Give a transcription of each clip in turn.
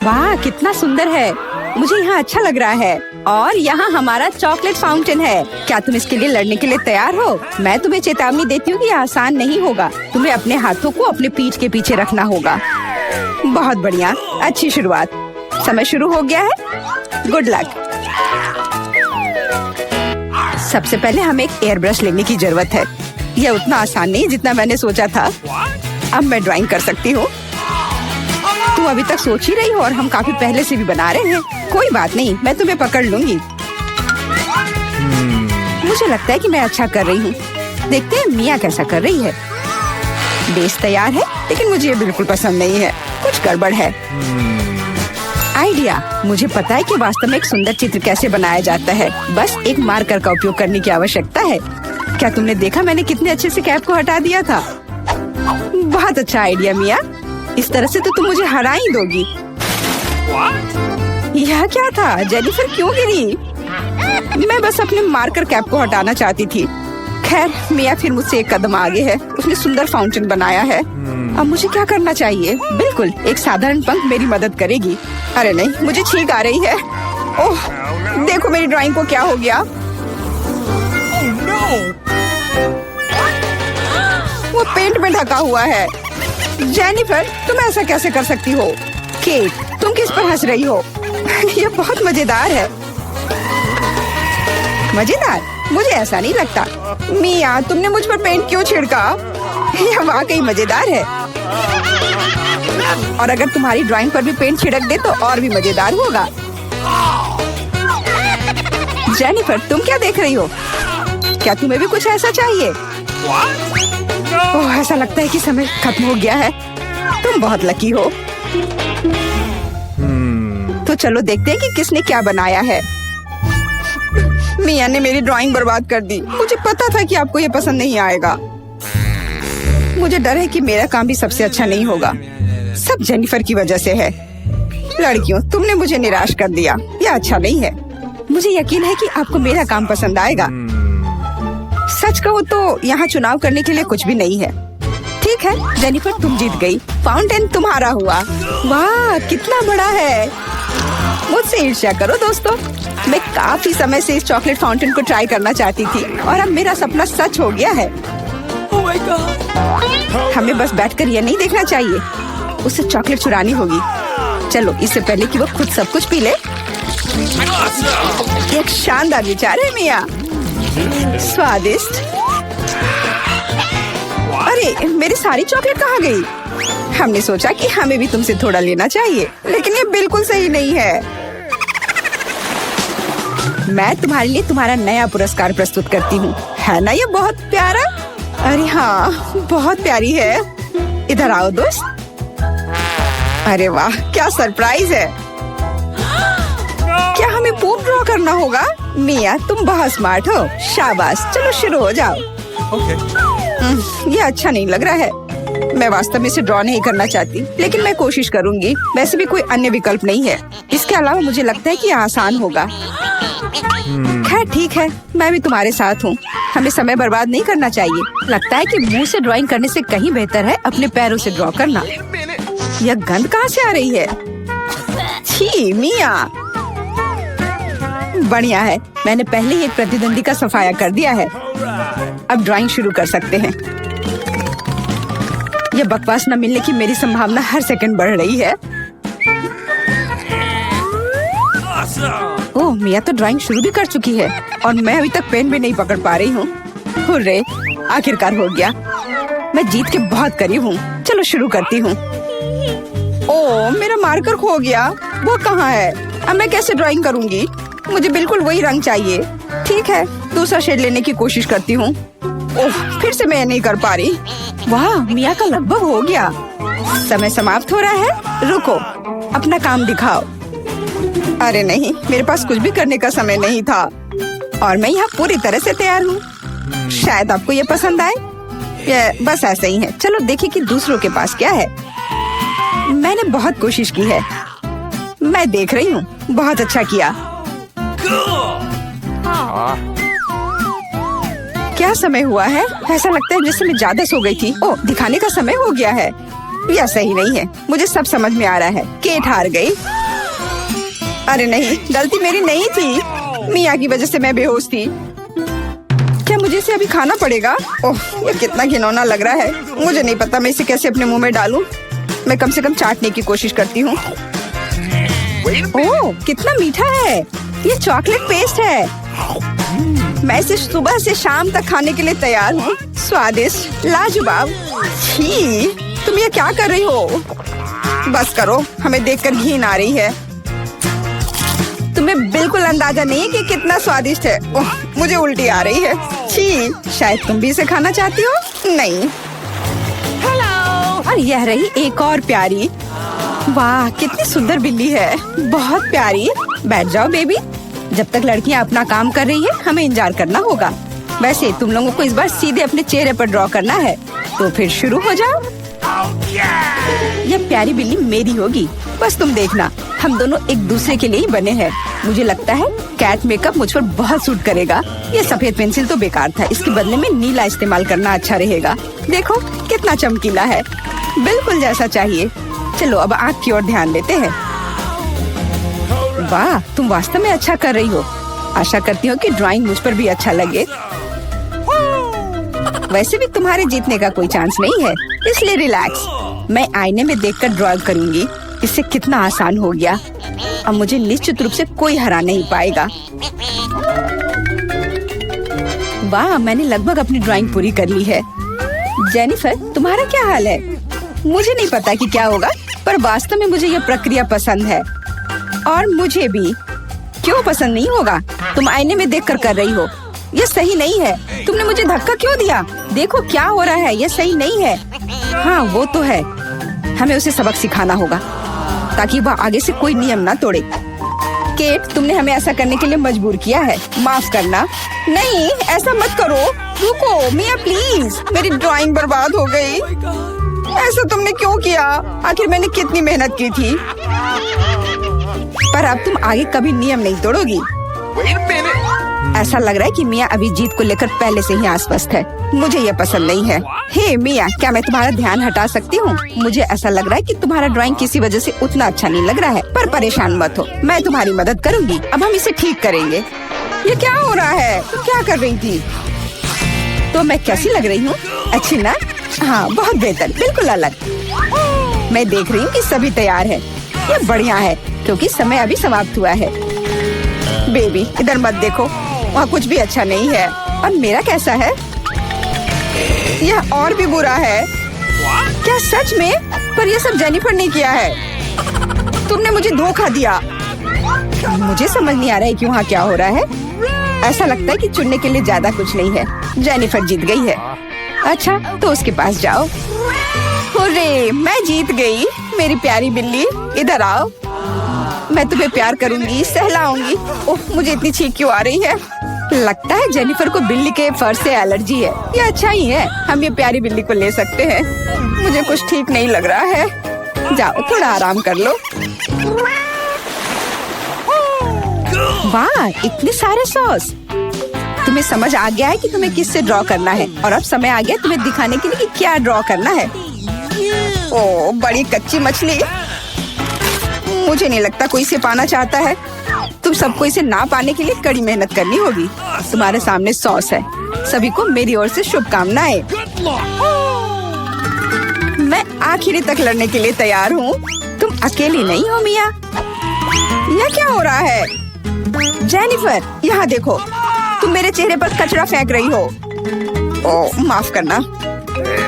वाह कितना सुंदर है, मुझे यहाँ अच्छा लग रहा है। और यहाँ हमारा चॉकलेट फाउंटेन है। क्या तुम इसके लिए लड़ने के लिए तैयार हो? मैं तुम्हें चेतावनी देती हूँ कि यह आसान नहीं होगा। तुम्हें अपने हाथों को अपने पीठ के पीछे रखना होगा। बहुत बढ़िया, अच्छी शुरुआत। समय शुरू हो गया है। Good luck. सबसे पहले हमें एक एयर ब्रश लेने की जरूरत है। यह उतना आसान नहीं जितना मैंने सोचा था। अब मैं ड्राइंग कर सकती हूँ। तुम अभी तक सोच ही रही हो और हम काफी पहले से भी बना रहे हैं। कोई बात नहीं, मैं तुम्हें पकड़ लूंगी। मुझे लगता है कि मैं अच्छा कर रही हूँ। देखते हैं मिया कैसा कर रही है। बेस तैयार है, लेकिन मुझे ये बिल्कुल पसंद नहीं है। कुछ गड़बड़ है। आइडिया, मुझे पता है कि वास्तव में एक सुंदर चित्र कैसे बनाया जाता है। बस एक मार्कर का उपयोग करने की आवश्यकता है। क्या तुमने देखा मैंने कितने अच्छे से कैप को हटा दिया था? बहुत अच्छा आइडिया मिया। इस तरह से तो तुम मुझे हरा ही दोगी। यह क्या था? जेनिफर क्यों गिरी? मैं बस अपने मार्कर कैप को हटाना चाहती थी। खैर, मिया फिर मुझसे एक कदम आगे है। उसने सुंदर फाउंटेन बनाया है। अब मुझे क्या करना चाहिए? बिल्कुल, एक साधारण पंख मेरी मदद करेगी। अरे नहीं, मुझे छींक आ रही है। ओह, देखो मेरी ड्राइंग को क्या हो गया। वो पेंट में ढका हुआ है। जेनिफर, तुम ऐसा कैसे कर सकती हो? केट, तुम किस पर हंस रही हो? यह बहुत मजेदार है। मजेदार? मुझे ऐसा नहीं लगता। मिया, तुमने मुझ पर पेंट क्यों छिड़का? यह वाकई मजेदार है। और अगर तुम्हारी ड्राइंग पर भी पेंट छिड़क दे तो और भी मजेदार होगा। जेनिफर, तुम क्या देख रही हो? क्या तुम्हें भी कुछ ऐसा चाहिए? ओह, ऐसा लगता है कि समय खत्म हो गया है। तुम बहुत लकी हो। तो चलो देखते हैं कि किसने क्या बनाया है। मिया ने मेरी ड्राइंग बर्बाद कर दी। मुझे पता था कि आपको ये पसंद नहीं आएगा। मुझे डर है कि मेरा काम भी सबसे अच्छा नहीं होगा। सब जेनिफर की वजह से है। लड़कियों, तुमने मुझे निराश कर दिया। यह अच्छा नहीं है। मुझे यकीन है कि आपको मेरा काम पसंद आएगा। सच कहूँ तो यहाँ चुनाव करने के लिए कुछ भी नहीं है। ठीक है जेनिफर, तुम जीत गई। फाउंटेन तुम्हारा हुआ। वाह, कितना बड़ा है। मुझसे ईर्ष्या करो दोस्तों। मैं काफी समय से इस चॉकलेट फाउंटेन को ट्राई करना चाहती थी और अब मेरा सपना सच हो गया है। Oh my God! हमें बस बैठकर यह नहीं देखना चाहिए, उसे चॉकलेट चुरानी होगी। चलो, इससे पहले कि वो खुद सब कुछ पी ले। एक शानदार विचार है मिया। स्वादिष्ट। अरे, मेरी सारी चॉकलेट कहाँ गई? हमने सोचा कि हमें भी तुमसे थोड़ा लेना चाहिए, लेकिन ये बिल्कुल सही नहीं है। मैं तुम्हारे लिए तुम्हारा नया पुरस्कार प्रस्तुत करती हूँ। है ना ये बहुत प्यारा? अरे हाँ, बहुत प्यारी है। इधर आओ दोस्त। अरे वाह, क्या सरप्राइज है। क्या हमें पूर्ण ड्रॉ करना होगा? मिया, तुम बहुत स्मार्ट हो। शाबाश, चलो शुरू हो जाओ। ये अच्छा नहीं लग रहा है। मैं वास्तव में इसे ड्रॉ नहीं करना चाहती, लेकिन मैं कोशिश करूंगी। वैसे भी कोई अन्य विकल्प नहीं है। इसके अलावा मुझे लगता है कि यह आसान होगा। खैर ठीक है, मैं भी तुम्हारे साथ हूँ। हमें समय बर्बाद नहीं करना चाहिए। लगता है कि मुंह से ड्राइंग करने से कहीं बेहतर है अपने पैरों से ड्रॉ करना। यह गंद कहाँ से आ रही है? छी मिया। बढ़िया है, मैंने पहले ही एक प्रतिद्वंदी का सफाया कर दिया है। अब ड्राइंग शुरू कर सकते हैं। यह बकवास न मिलने की मेरी संभावना हर सेकंड बढ़ रही है। ओह, मिया तो ड्राइंग शुरू भी कर चुकी है और मैं अभी तक पेन भी नहीं पकड़ पा रही हूँ। हुर्रे, आखिरकार हो गया। मैं जीत के बहुत करीब हूँ। चलो शुरू करती हूँ। ओह, मेरा मार्कर खो गया। वो कहाँ है? अब मैं कैसे ड्राइंग करूँगी? मुझे बिल्कुल वही रंग चाहिए। ठीक है, दूसरा शेड लेने की कोशिश करती हूँ। ओह, फिर से मैं नहीं कर पा रही। वाह, मिया का लगभग हो गया। समय समाप्त हो रहा है। रुको, अपना काम दिखाओ। अरे नहीं, मेरे पास कुछ भी करने का समय नहीं था और मैं यहाँ पूरी तरह से तैयार हूँ। शायद आपको ये पसंद आए। ये बस ऐसा ही है। चलो देखें कि दूसरों के पास क्या है। मैंने बहुत कोशिश की है। मैं देख रही हूँ। बहुत अच्छा किया। क्या समय हुआ है? ऐसा लगता है जैसे मैं ज्यादा सो गई थी। ओह, दिखाने का समय हो गया है। यह सही नहीं है। मुझे सब समझ में आ रहा है। केट हार गई। अरे नहीं, गलती मेरी नहीं थी। मिया की वजह से मैं बेहोश थी। क्या मुझे इसे अभी खाना पड़ेगा? ओह, ये कितना घिनौना लग रहा है। मुझे नहीं पता मैं इसे कैसे अपने मुंह में डालूं। मैं कम से कम चाटने की कोशिश करती हूँ। ओह, कितना मीठा है। ये चॉकलेट पेस्ट है। मैं इसे सुबह से शाम तक खाने के लिए तैयार हूँ। स्वादिष्ट, लाजवाब। छी, तुम ये क्या कर रही हो? बस करो, हमें देखकर घिन आ रही है। तुम्हें बिल्कुल अंदाजा नहीं है कि कितना स्वादिष्ट है। ओह, मुझे उल्टी आ रही है। छी, शायद तुम भी इसे खाना चाहती हो? नहीं। और यह रही एक और प्यारी। वाह, कितनी सुंदर बिल्ली है। बहुत प्यारी। बैठ जाओ बेबी। जब तक लड़कियां अपना काम कर रही है, हमें इंतजार करना होगा। वैसे तुम लोगों को इस बार सीधे अपने चेहरे पर ड्रॉ करना है, तो फिर शुरू हो जाओ। यह प्यारी बिल्ली मेरी होगी। बस तुम देखना, हम दोनों एक दूसरे के लिए ही बने हैं। मुझे लगता है कैट मेकअप मुझ पर बहुत सूट करेगा। ये सफेद पेंसिल तो बेकार था, इसके बदले में नीला इस्तेमाल करना अच्छा रहेगा। देखो कितना चमकीला है, बिल्कुल जैसा चाहिए। चलो अब आँख की ओर ध्यान देते हैं। वाह, तुम वास्तव में अच्छा कर रही हो। आशा करती हूँ कि ड्राइंग मुझ पर भी अच्छा लगे। वैसे भी तुम्हारे जीतने का कोई चांस नहीं है, इसलिए रिलैक्स। मैं आईने में देखकर ड्रॉ करूंगी। इससे कितना आसान हो गया। अब मुझे निश्चित रूप से कोई हरा नहीं पाएगा। वाह, मैंने लगभग अपनी ड्राइंग पूरी कर ली है। जेनिफर, तुम्हारा क्या हाल है? मुझे नहीं पता कि क्या होगा, पर वास्तव में मुझे यह प्रक्रिया पसंद है। और मुझे भी। क्यों पसंद नहीं होगा? तुम आईने में देखकर कर रही हो। यह सही नहीं है। तुमने मुझे धक्का क्यों दिया? देखो क्या हो रहा है, यह सही नहीं है। हाँ, वो तो है। हमें उसे सबक सिखाना होगा ताकि वह आगे से कोई नियम ना तोड़े। केट, तुमने हमें ऐसा करने के लिए मजबूर किया है। माफ करना। नहीं, ऐसा मत करो। रुको मिया, प्लीज। मेरी ड्राइंग बर्बाद हो गई। ऐसा तुमने क्यों किया? आखिर मैंने कितनी मेहनत की थी। पर अब तुम आगे कभी नियम नहीं तोड़ोगी। ऐसा लग रहा है कि मिया अभी जीत को लेकर पहले से ही आश्वस्त है। मुझे यह पसंद नहीं है। हे मिया, क्या मैं तुम्हारा ध्यान हटा सकती हूँ? मुझे ऐसा लग रहा है कि तुम्हारा ड्राइंग किसी वजह से उतना अच्छा नहीं लग रहा है, पर परेशान मत हो, मैं तुम्हारी मदद करूँगी। अब हम इसे ठीक करेंगे। ये क्या हो रहा है? तुम क्या कर रही थी? तो मैं कैसी लग रही हूँ? अच्छी ना? हाँ, बहुत बेहतर, बिल्कुल अलग। मैं देख रही हूँ कि सभी तैयार है। ये बढ़िया है, क्योंकि समय अभी समाप्त हुआ है। बेबी, इधर मत देखो, वहाँ कुछ भी अच्छा नहीं है। और मेरा कैसा है? यह और भी बुरा है। क्या सच में? पर यह सब जेनिफर ने किया है। तुमने मुझे धोखा दिया। मुझे समझ नहीं आ रहा है कि वहाँ क्या हो रहा है। ऐसा लगता है कि चुनने के लिए ज्यादा कुछ नहीं है। जेनिफर जीत गई है। अच्छा, तो उसके पास जाओ। हुर्रे, मैं जीत गई। मेरी प्यारी बिल्ली, इधर आओ। मैं तुम्हें प्यार करूंगी, सहलाऊंगी। ओह, मुझे इतनी छींक क्यों आ रही है? लगता है जेनिफर को बिल्ली के फर से एलर्जी है। ये अच्छा ही है, हम ये प्यारी बिल्ली को ले सकते हैं। मुझे कुछ ठीक नहीं लग रहा है। जाओ, थोड़ा आराम कर लो। वाह, इतने सारे सॉस। तुम्हें समझ आ गया है कि तुम्हें किससे ड्रॉ करना है, और अब समय आ गया तुम्हें दिखाने के लिए कि क्या ड्रॉ करना है। ओह, बड़ी कच्ची मछली। मुझे नहीं लगता कोई इसे पाना चाहता है। तुम सबको इसे ना पाने के लिए कड़ी मेहनत करनी होगी। तुम्हारे सामने सॉस है। सभी को मेरी ओर से शुभकामनाएं। मैं आखिरी तक लड़ने के लिए तैयार हूँ। तुम अकेली नहीं हो मिया। यह क्या हो रहा है? जेनिफर, यहाँ देखो, तुम मेरे चेहरे पर कचरा फेंक रही हो। ओह, माफ करना,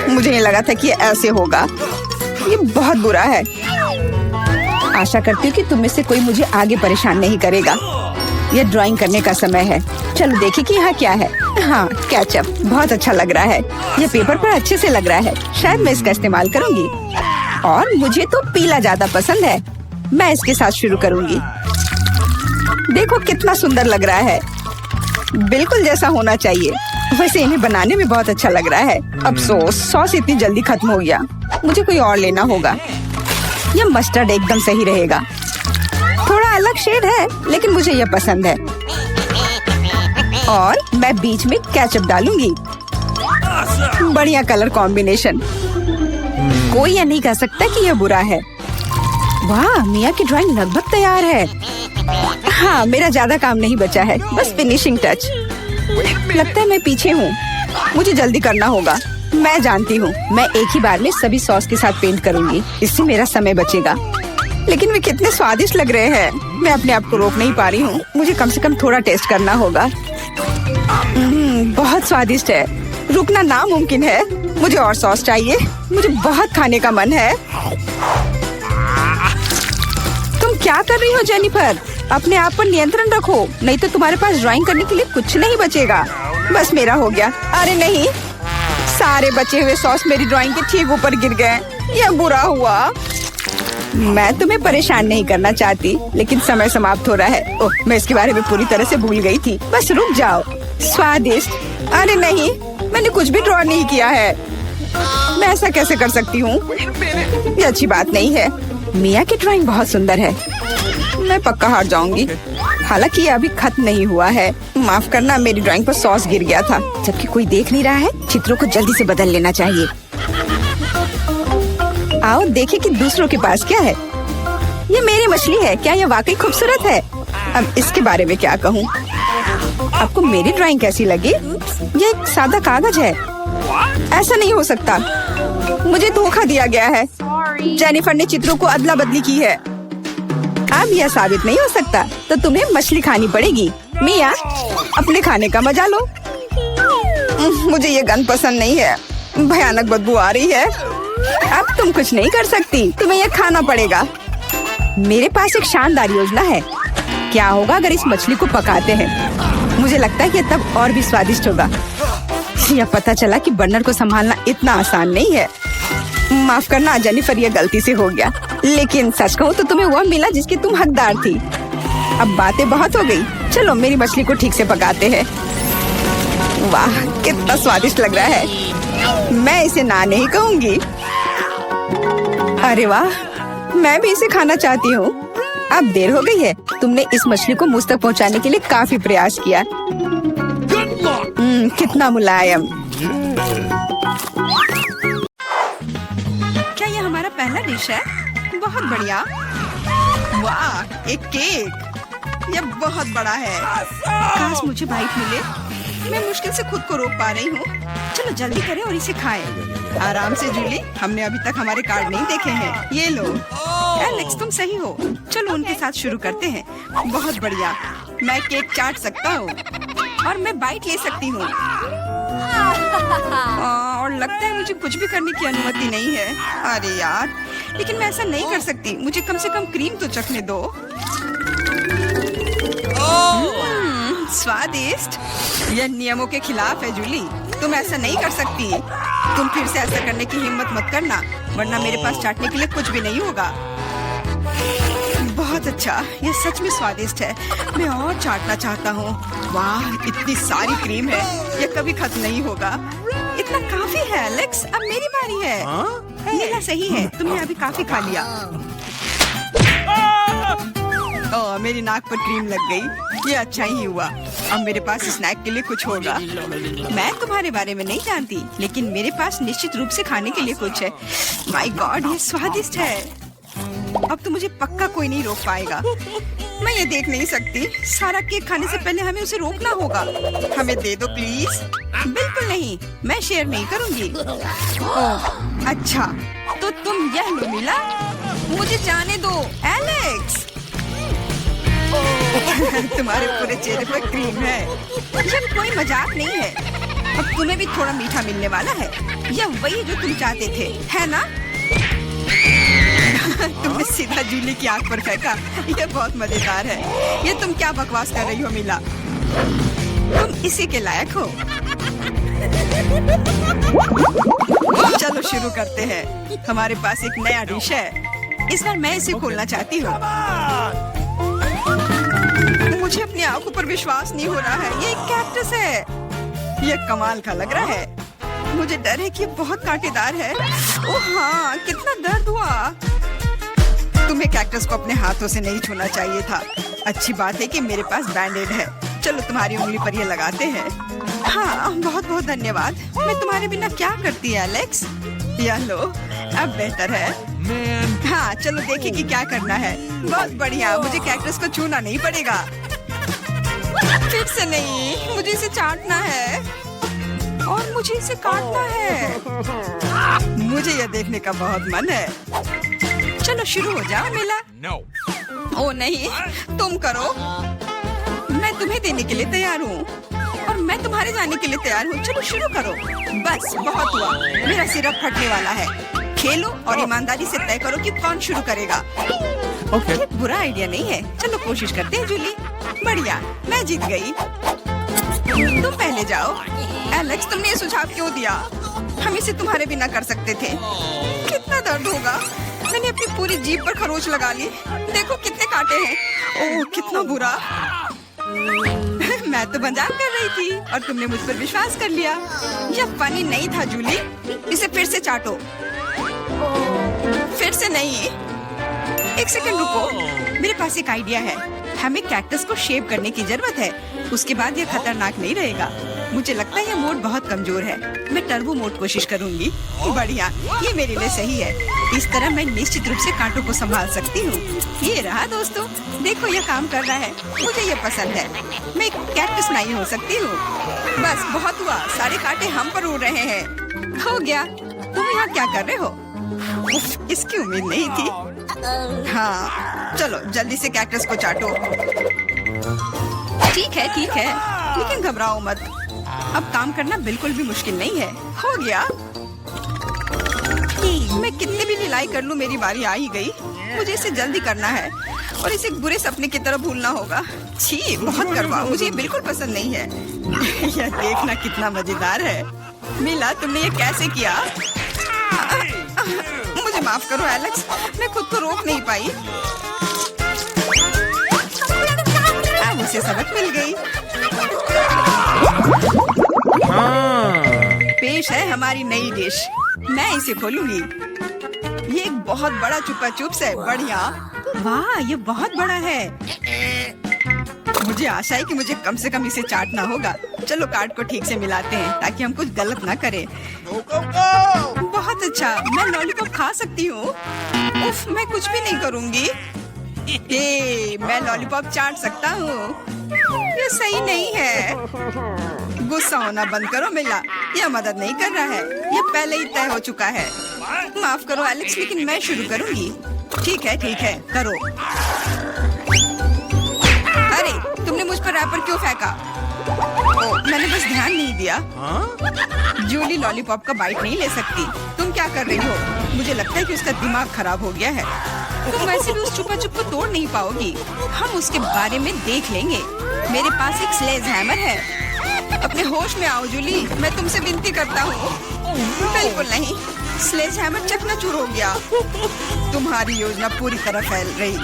मुझे नहीं लगा था कि ऐसे होगा। ये बहुत बुरा है। आशा करती हूँ कि तुम में से कोई मुझे आगे परेशान नहीं करेगा। यह ड्राइंग करने का समय है। चलो देखिए कि यहाँ क्या है। हाँ, केचप बहुत अच्छा लग रहा है। यह पेपर पर अच्छे से लग रहा है। शायद मैं इसका इस्तेमाल करूँगी। और मुझे तो पीला ज्यादा पसंद है। मैं इसके साथ शुरू करूँगी। देखो कितना सुंदर लग रहा है, बिल्कुल जैसा होना चाहिए। वैसे इन्हें बनाने में बहुत अच्छा लग रहा है। अफसोस, सॉस इतनी जल्दी खत्म हो गया। मुझे कोई और लेना होगा। यह मस्टर्ड एकदम सही रहेगा। थोड़ा अलग शेड है, लेकिन मुझे यह पसंद है। और मैं बीच में केचप डालूंगी। बढ़िया कलर कॉम्बिनेशन। कोई यह नहीं कह सकता कि यह बुरा है। वाह, मिया की ड्राइंग लगभग तैयार है। हाँ, मेरा ज्यादा काम नहीं बचा है, बस फिनिशिंग टच। लगता है मैं पीछे हूँ, मुझे जल्दी करना होगा। मैं जानती हूँ, मैं एक ही बार में सभी सॉस के साथ पेंट करूँगी, इससे मेरा समय बचेगा। लेकिन वे कितने स्वादिष्ट लग रहे हैं, मैं अपने आप को रोक नहीं पा रही हूँ। मुझे कम से कम थोड़ा टेस्ट करना होगा। बहुत स्वादिष्ट है, रुकना नामुमकिन है। मुझे और सॉस चाहिए, मुझे बहुत खाने का मन है। तुम क्या कर रही हो जेनिफर? अपने आप पर नियंत्रण रखो, नहीं तो तुम्हारे पास ड्राइंग करने के लिए कुछ नहीं बचेगा। बस मेरा हो गया। अरे नहीं, सारे बचे हुए सॉस मेरी ड्राइंग के ठीक ऊपर गिर गए। यह बुरा हुआ। मैं तुम्हें परेशान नहीं करना चाहती, लेकिन समय समाप्त हो रहा है। ओह, मैं इसके बारे में पूरी तरह से भूल गई थी। बस रुक जाओ। स्वादिष्ट। अरे नहीं, मैंने कुछ भी ड्रॉ नहीं किया है। मैं ऐसा कैसे कर सकती हूँ? ये अच्छी बात नहीं है। मिया की ड्राइंग बहुत सुंदर है, मैं पक्का हार जाऊंगी। हालांकि ये अभी खत्म नहीं हुआ है। माफ करना, मेरी ड्राइंग पर सॉस गिर गया था। जबकि कोई देख नहीं रहा है, चित्रों को जल्दी से बदल लेना चाहिए। आओ देखें कि दूसरों के पास क्या है। ये मेरी मछली है, क्या ये वाकई खूबसूरत है? अब इसके बारे में क्या कहूँ? आपको मेरी ड्राइंग कैसी लगी? ये एक सादा कागज है। ऐसा नहीं हो सकता, मुझे धोखा दिया गया है। जेनिफर ने चित्रों को अदला बदली की है। अब यह साबित नहीं हो सकता, तो तुम्हें मछली खानी पड़ेगी। मिया, अपने खाने का मजा लो। मुझे ये गंध पसंद नहीं है, भयानक बदबू आ रही है। अब तुम कुछ नहीं कर सकती, तुम्हें यह खाना पड़ेगा। मेरे पास एक शानदार योजना है। क्या होगा अगर इस मछली को पकाते हैं? मुझे लगता है कि तब और भी स्वादिष्ट होगा। यह पता चला कि बर्नर को संभालना इतना आसान नहीं है। माफ करना जेनिफर, यह गलती से हो गया। लेकिन सच कहूँ तो तुम्हें वह मिला जिसकी तुम हकदार थी। अब बातें बहुत हो गई, चलो मेरी मछली को ठीक से पकाते हैं। वाह, कितना स्वादिष्ट लग रहा है। मैं इसे ना नहीं कहूँगी। अरे वाह, मैं भी इसे खाना चाहती हूँ। अब देर हो गई है। तुमने इस मछली को मुझ तक पहुँचाने के लिए काफी प्रयास किया। कितना मुलायम। क्या यह हमारा पहला डिश है? बहुत बढ़िया। वाह, एक केक। यह बहुत बड़ा है। काश मुझे बाइट मिले। मैं मुश्किल से खुद को रोक पा रही हूँ। चलो जल्दी करें और इसे खाएं। आराम से जूली, हमने अभी तक हमारे कार्ड नहीं देखे हैं। ये लो। एलेक्स, तुम सही हो। चलो उनके साथ शुरू करते हैं। बहुत बढ़िया। मैं केक चाट सकता हूँ और मैं बाइट ले सकती हूँ। और लगता है मुझे कुछ भी करने की अनुमति नहीं है। अरे यार, लेकिन मैं ऐसा नहीं कर सकती। मुझे कम से कम क्रीम तो चखने दो। स्वादिष्ट। यह नियमों के खिलाफ है जूली, तुम ऐसा नहीं कर सकती। तुम फिर से ऐसा करने की हिम्मत मत करना, वरना मेरे पास चाटने के लिए कुछ भी नहीं होगा। बहुत अच्छा, यह सच में स्वादिष्ट है। मैं और चाटना चाहता हूँ। वाह, इतनी सारी क्रीम है, यह कभी खत्म नहीं होगा। इतना काफी है एलेक्स, अब मेरी बारी है। नीला सही है, तुमने अभी काफी खा लिया। ओह, मेरी नाक पर क्रीम लग गई। ये अच्छा ही हुआ। अब मेरे पास स्नैक के लिए कुछ होगा। मैं तुम्हारे बारे में नहीं जानती, लेकिन मेरे पास निश्चित रूप से खाने के लिए कुछ है। माय गॉड, ये स्वादिष्ट है। अब तो मुझे पक्का कोई नहीं रोक पाएगा। मैं ये देख नहीं सकती। सारा केक खाने से पहले हमें उसे रोकना होगा। हमें दे दो प्लीज। बिल्कुल नहीं, मैं शेयर नहीं करूंगी। ओह अच्छा, तो तुम यह लो मिला। मुझे जाने दो एलेक्स। तुम्हारे पूरे चेहरे पर क्रीम है। यह कोई मजाक नहीं है। अब तुम्हें भी थोड़ा मीठा मिलने वाला है। यह वही जो तुम चाहते थे, है ना? तुमने सीधा जूली की आंख पर फेंका। यह बहुत मजेदार है। ये तुम क्या बकवास कर रही हो मिला? तुम इसी के लायक हो। चलो शुरू करते हैं। हमारे पास एक नया डिश है। इस बार मैं इसे खोलना चाहती हूँ। मुझे अपनी आंखों पर विश्वास नहीं हो रहा है। ये एक कैक्टस है। यह कमाल का लग रहा है। मुझे डर है कि ये बहुत कांटेदार है। ओह हाँ, कितना दर्द हुआ। तुम्हें कैक्टस को अपने हाथों से नहीं छूना चाहिए था। अच्छी बात है कि मेरे पास बैंडेड है। चलो तुम्हारी उंगली पर ये लगाते हैं। हाँ, बहुत बहुत धन्यवाद। मैं तुम्हारे बिना क्या करती एलेक्स? या लो, अब बेहतर है। हाँ चलो देखें कि क्या करना है। बहुत बढ़िया, मुझे कैक्टस को छूना नहीं पड़ेगा। फिर से नहीं, मुझे इसे चाटना है और मुझे इसे काटना है। मुझे यह देखने का बहुत मन है। चलो शुरू हो जाओ मिला। ओ नहीं, तुम करो। मैं तुम्हें देने के लिए तैयार हूँ और मैं तुम्हारे जाने के लिए तैयार हूँ। चलो शुरू करो। बस बहुत हुआ, मेरा सिर अब फटने वाला है। खेलो और ईमानदारी से तय करो कि कौन शुरू करेगा। Okay. ये बुरा आइडिया नहीं है। चलो कोशिश करते हैं जूली। बढ़िया, मैं जीत गई। तुम पहले जाओ। एलेक्स, तुमने ये सुझाव क्यों दिया? हम इसे तुम्हारे बिना कर सकते थे। कितना दर्द होगा। मैंने अपनी पूरी जीभ पर खरोच लगा ली। देखो कितने कांटे हैं। ओह कितना बुरा। मैं तो मजाक कर रही थी और तुमने मुझ पर विश्वास कर लिया। यह फनी नहीं था जूली। इसे फिर से चाटो। फिर से नहीं। एक सेकंड रुको, मेरे पास एक आइडिया है। हमें कैक्टस को शेप करने की जरूरत है। उसके बाद यह खतरनाक नहीं रहेगा। मुझे लगता है यह मोड बहुत कमजोर है। मैं टर्बो मोड कोशिश करूंगी। बढ़िया, ये मेरे लिए सही है। इस तरह मैं निश्चित रूप से कांटों को संभाल सकती हूँ। ये रहा दोस्तों, देखो यह काम कर रहा है। मुझे ये पसंद है। मैं एक कैक्टस नहीं हो सकती हूँ। बस बहुत हुआ, सारे कांटे हम पर उड़ रहे हैं। हो गया। तुम यहाँ क्या कर रहे हो? उफ, इसकी उम्मीद नहीं थी। हाँ चलो जल्दी से कैक्टस को चाटो। ठीक है, लेकिन घबराओ मत। अब काम करना बिल्कुल भी मुश्किल नहीं है। हो गया। मैं कितने भी ढिलाई कर लूं, मेरी बारी आ ही गई। मुझे इसे जल्दी करना है और इसे बुरे सपने की तरह भूलना होगा। छी, बहुत कड़वा, मुझे ये बिल्कुल पसंद नहीं है। यह देखना कितना मजेदार है। मिला, तुमने ये कैसे किया? मुझे माफ करो एलेक्स, मैं खुद को रोक नहीं पाई। अब उसे सबक मिल गई। पेश है हमारी नई डिश। मैं इसे खोलूंगी। ये एक बहुत बड़ा चुपा चुप्स है। बढ़िया। वाह, ये बहुत बड़ा है। मुझे आशा है कि मुझे कम से कम इसे चाटना होगा। चलो कार्ड को ठीक से मिलाते हैं ताकि हम कुछ गलत ना करें। बहुत अच्छा, मैं लॉलीपॉप खा सकती हूँ। उफ, मैं कुछ भी नहीं करूँगी। मैं लॉलीपॉप चाट सकता हूँ। ये सही नहीं है। गुस्सा होना बंद करो मिला, यह मदद नहीं कर रहा है। यह पहले ही तय हो चुका है। माफ करो एलेक्स, लेकिन मैं शुरू करूँगी। ठीक है, करो। अरे, तुमने मुझ पर रैपर क्यों फेंका? मैंने बस ध्यान नहीं दिया। जूली लॉलीपॉप का बाइट नहीं ले सकती। तुम क्या कर रही हो? मुझे लगता है कि उसका दिमाग खराब हो गया है। तुम वैसे भी उस चुपा चुप को तोड़ नहीं पाओगी। हम उसके बारे में देख लेंगे। मेरे पास एक स्लेज हैमर है। अपने होश में आओ जूली, मैं तुमसे विनती करता हूँ। बिल्कुल नहीं, स्लेज हैमर चकनाचूर हो गया। तुम्हारी योजना पूरी तरह फैल रही।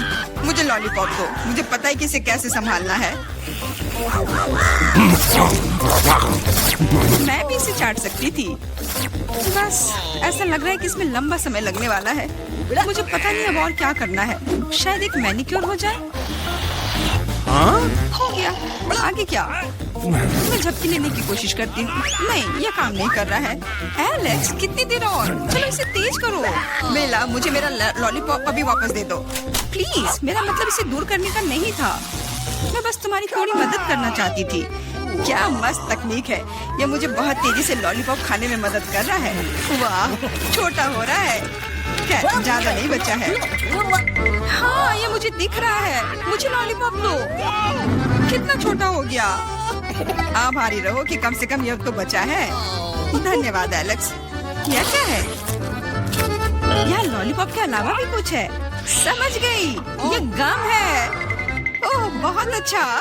मुझे लॉलीपॉप दो, मुझे पता है कि इसे कैसे संभालना है। मैं भी इसे चाट सकती थी। बस ऐसा लग रहा है कि इसमें लंबा समय लगने वाला है। मुझे पता नहीं अब और क्या करना है। शायद एक मैनिक्योर हो जाए। हो गया। आगे क्या? मैं झपकी लेने की कोशिश करती हूँ। नहीं, यह काम नहीं कर रहा है। एलेक्स, कितनी देर और? चलो इसे तेज करो। मेला, मुझे मेरा लॉलीपॉप अभी वापस दे दो प्लीज। मेरा मतलब इसे दूर करने का नहीं था। मैं बस तुम्हारी थोड़ी मदद करना चाहती थी। क्या मस्त तकनीक है। यह मुझे बहुत तेजी से लॉलीपॉप खाने में मदद कर रहा है। वाह, छोटा हो रहा है। खैर, ज्यादा नहीं बचा है। हाँ, ये मुझे दिख रहा है। मुझे लॉलीपॉप दो। कितना छोटा हो गया। आभारी रहो कि कम से कम यह तो बचा है। धन्यवाद एलेक्स। यह क्या है? यह लॉलीपॉप के अलावा भी कुछ है। समझ गई, ये गम है। ओह, बहुत अच्छा।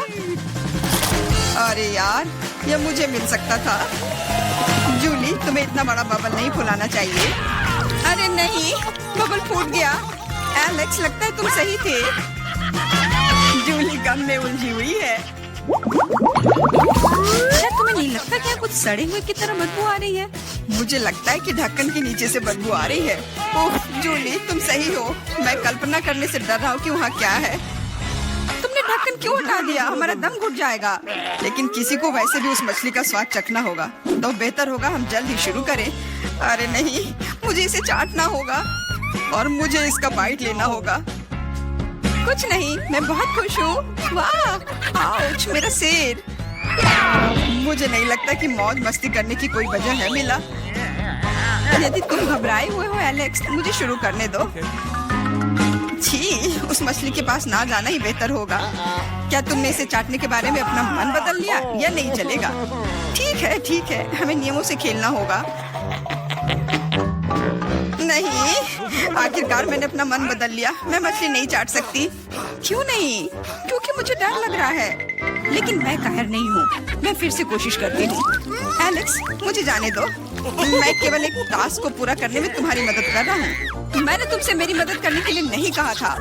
अरे यार, यह मुझे मिल सकता था। जूली, तुम्हें इतना बड़ा बबल नहीं फुलाना चाहिए। अरे नहीं, बबल फूट गया। एलेक्स, लगता है तुम सही थे। जूली गम में उलझी हुई है। क्या तुम्हें नहीं लगता कि कुछ सड़े हुए की तरह बदबू आ रही है? मुझे लगता है कि ढक्कन के नीचे से बदबू आ रही है। ओह जूली, तुम सही हो। मैं कल्पना करने से डर रहा हूँ कि वहाँ क्या है। तुमने ढक्कन क्यों हटा दिया? हमारा दम घुट जाएगा। लेकिन किसी को वैसे भी उस मछली का स्वाद चखना होगा, तो बेहतर होगा हम जल्द ही शुरू करें। अरे नहीं, मुझे इसे चाटना होगा और मुझे इसका बाइट लेना होगा। कुछ नहीं, मैं बहुत खुश हूँ। वाह, आउच, मेरा सिर। मुझे नहीं लगता कि मौज मस्ती करने की कोई वजह है मिला। यदि तुम घबराए हुए हो एलेक्स, मुझे शुरू करने दो। छी, उस मछली के पास ना जाना ही बेहतर होगा। क्या तुमने इसे चाटने के बारे में अपना मन बदल लिया या नहीं चलेगा? ठीक है, हमें नियमों से खेलना होगा। नहीं, आखिरकार मैंने अपना मन बदल लिया। मैं मछली नहीं चाट सकती। क्यों नहीं? क्योंकि मुझे डर लग रहा है। लेकिन मैं कायर नहीं हूँ। मैं फिर से कोशिश करती हूँ। एलेक्स, मुझे जाने दो। मैं केवल एक टास्क को पूरा करने में तुम्हारी मदद कर रहा हूँ। मैंने तुमसे मेरी मदद करने के लिए नहीं कहा था।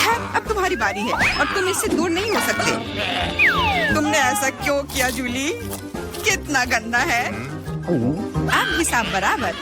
खैर, अब तुम्हारी बारी है और तुम इससे दूर नहीं हो सकते। तुमने ऐसा क्यों किया जूली? कितना गंदा है। अब हिसाब बराबर।